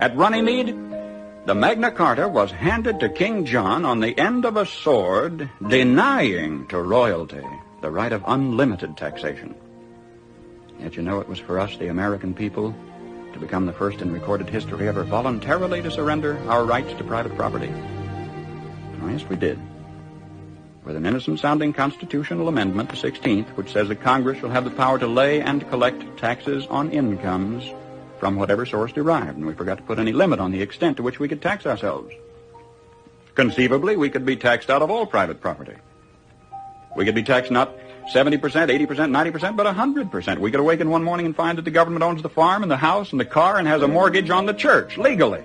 At Runnymede, the Magna Carta was handed to King John on the end of a sword, denying to royalty the right of unlimited taxation. Yet you know it was for us, the American people, to become the first in recorded history ever voluntarily to surrender our rights to private property. Oh, yes, we did. With an innocent-sounding constitutional amendment, the 16th, which says that Congress shall have the power to lay and collect taxes on incomes from whatever source derived, and we forgot to put any limit on the extent to which we could tax ourselves. Conceivably, we could be taxed out of all private property. We could be taxed not 70%, 80%, 90%, but 100%. We could awaken one morning and find that the government owns the farm and the house and the car and has a mortgage on the church, legally.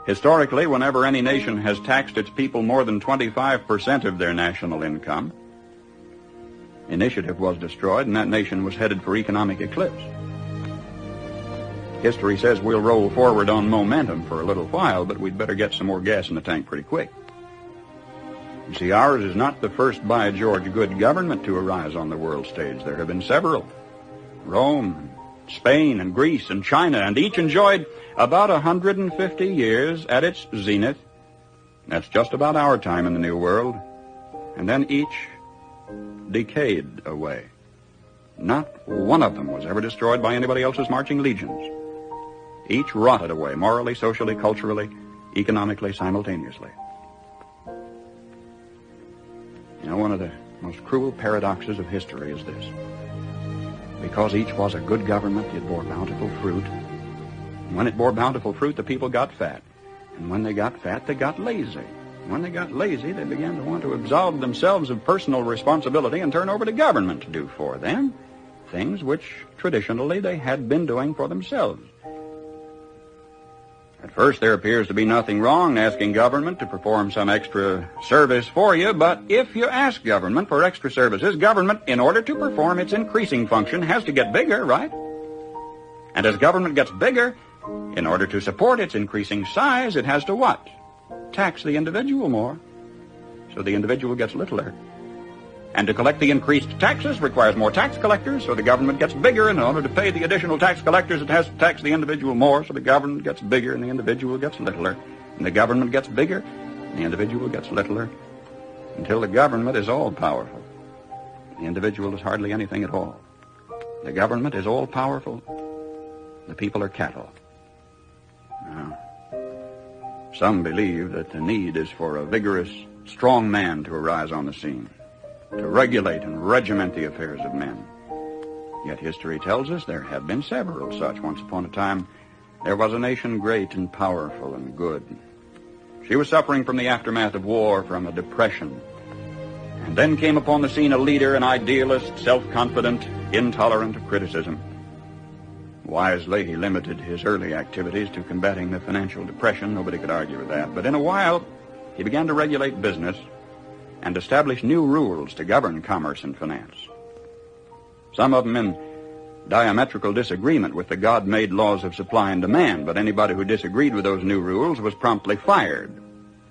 Historically, whenever any nation has taxed its people more than 25% of their national income, initiative was destroyed and that nation was headed for economic eclipse. History says we'll roll forward on momentum for a little while, but we'd better get some more gas in the tank pretty quick. You see, ours is not the first, by George, good government to arise on the world stage. There have been several. Rome, Spain, and Greece, and China, and each enjoyed about 150 years at its zenith. That's just about our time in the New World. And then each decayed away. Not one of them was ever destroyed by anybody else's marching legions. Each rotted away, morally, socially, culturally, economically, simultaneously. You know, one of the most cruel paradoxes of history is this. Because each was a good government, it bore bountiful fruit. And when it bore bountiful fruit, the people got fat. And when they got fat, they got lazy. And when they got lazy, they began to want to absolve themselves of personal responsibility and turn over to government to do for them things which traditionally they had been doing for themselves. At first, there appears to be nothing wrong in asking government to perform some extra service for you, but if you ask government for extra services, government, in order to perform its increasing function, has to get bigger, right? And as government gets bigger, in order to support its increasing size, it has to what? Tax the individual more, so the individual gets littler. And to collect the increased taxes requires more tax collectors, so the government gets bigger, and in order to pay the additional tax collectors, it has to tax the individual more, so the government gets bigger and the individual gets littler. And the government gets bigger and the individual gets littler, until the government is all-powerful. The individual is hardly anything at all. The government is all-powerful. The people are cattle. Now, some believe that the need is for a vigorous, strong man to arise on the scene, to regulate and regiment the affairs of men. Yet history tells us there have been several such. Once upon a time, there was a nation great and powerful and good. She was suffering from the aftermath of war, from a depression. And then came upon the scene a leader, an idealist, self-confident, intolerant of criticism. Wisely, he limited his early activities to combating the financial depression. Nobody could argue with that. But in a while, he began to regulate business and establish new rules to govern commerce and finance. Some of them in diametrical disagreement with the God-made laws of supply and demand, but anybody who disagreed with those new rules was promptly fired.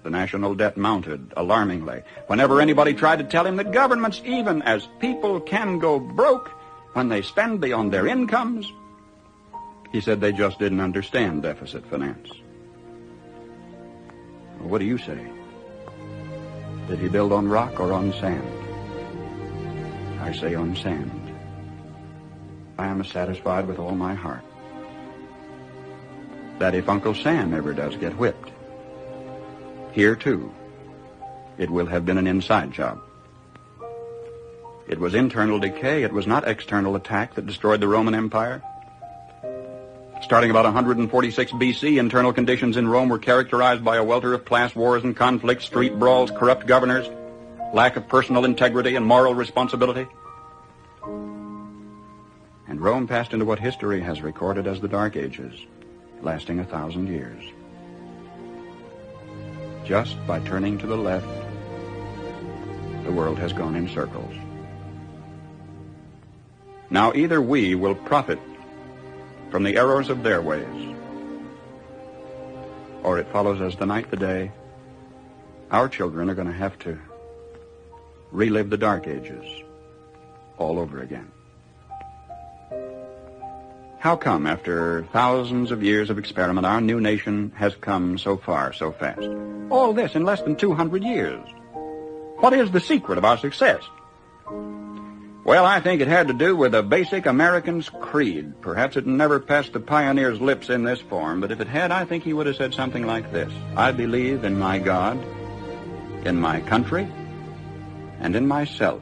The national debt mounted alarmingly. Whenever anybody tried to tell him that governments, even as people, can go broke when they spend beyond their incomes, he said they just didn't understand deficit finance. Well, what do you say? Did he build on rock or on sand? I say on sand. I am satisfied with all my heart that if Uncle Sam ever does get whipped, here too, it will have been an inside job. It was internal decay. It was not external attack that destroyed the Roman Empire. Starting about 146 B.C., internal conditions in Rome were characterized by a welter of class wars and conflicts, street brawls, corrupt governors, lack of personal integrity and moral responsibility. And Rome passed into what history has recorded as the Dark Ages, lasting 1,000 years. Just by turning to the left, the world has gone in circles. Now either we will profit from the errors of their ways, or it follows as the night the day, our children are going to have to relive the Dark Ages all over again. How come, after thousands of years of experiment, our new nation has come so far so fast? All this in less than 200 years. What is the secret of our success? Well, I think it had to do with a basic American's creed. Perhaps it never passed the pioneer's lips in this form, but if it had, I think he would have said something like this: I believe in my God, in my country, and in myself.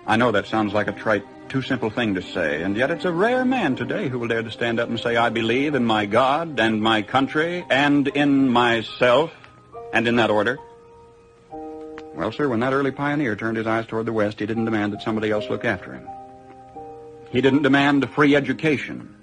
I know that sounds like a trite, too simple thing to say, and yet it's a rare man today who will dare to stand up and say, I believe in my God and my country and in myself, and in that order. Well, sir, when that early pioneer turned his eyes toward the West, he didn't demand that somebody else look after him. He didn't demand a free education.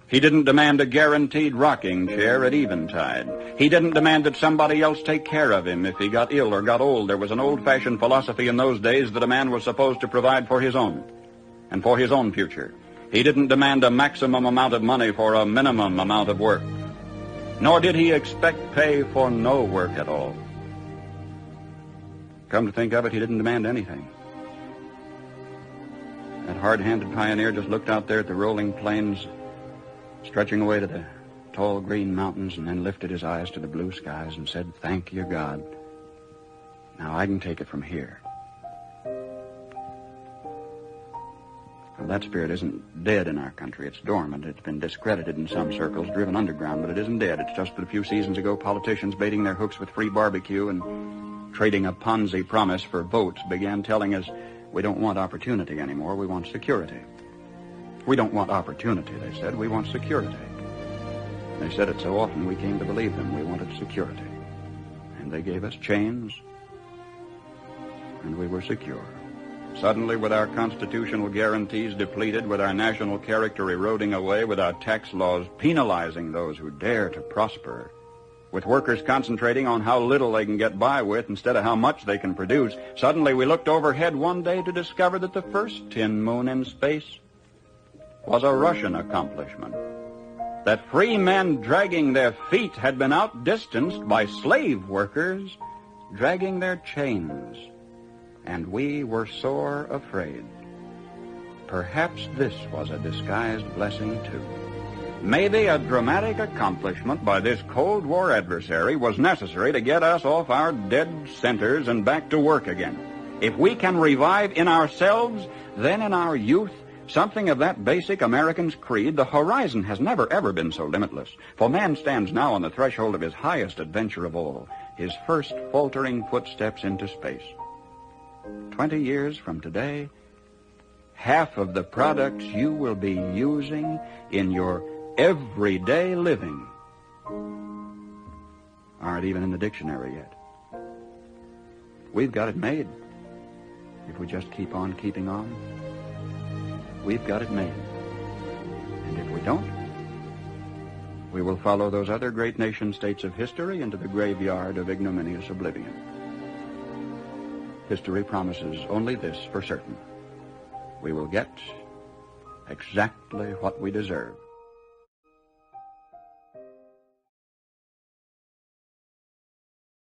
He didn't demand a guaranteed rocking chair at eventide. He didn't demand that somebody else take care of him if he got ill or got old. There was an old-fashioned philosophy in those days that a man was supposed to provide for his own and for his own future. He didn't demand a maximum amount of money for a minimum amount of work. Nor did he expect pay for no work at all. Come to think of it, he didn't demand anything. That hard-handed pioneer just looked out there at the rolling plains, stretching away to the tall green mountains, and then lifted his eyes to the blue skies and said, thank you, God. Now I can take it from here. Well, that spirit isn't dead in our country. It's dormant. It's been discredited in some circles, driven underground, but it isn't dead. It's just that a few seasons ago, politicians baiting their hooks with free barbecue and trading a Ponzi promise for votes began telling us we don't want opportunity anymore, we want security. We don't want opportunity, they said, we want security. They said it so often we came to believe them. We wanted security. And they gave us chains, and we were secure. Suddenly, with our constitutional guarantees depleted, with our national character eroding away, with our tax laws penalizing those who dare to prosper, with workers concentrating on how little they can get by with instead of how much they can produce, suddenly we looked overhead one day to discover that the first tin moon in space was a Russian accomplishment. That free men dragging their feet had been outdistanced by slave workers dragging their chains. And we were sore afraid. Perhaps this was a disguised blessing, too. Maybe a dramatic accomplishment by this Cold War adversary was necessary to get us off our dead centers and back to work again. If we can revive in ourselves, then in our youth, something of that basic American's creed, the horizon has never, ever been so limitless. For man stands now on the threshold of his highest adventure of all, his first faltering footsteps into space. 20 years from today, half of the products you will be using in your everyday living aren't even in the dictionary yet. We've got it made. If we just keep on keeping on, we've got it made. And if we don't, we will follow those other great nation-states of history into the graveyard of ignominious oblivion. History promises only this for certain: we will get exactly what we deserve.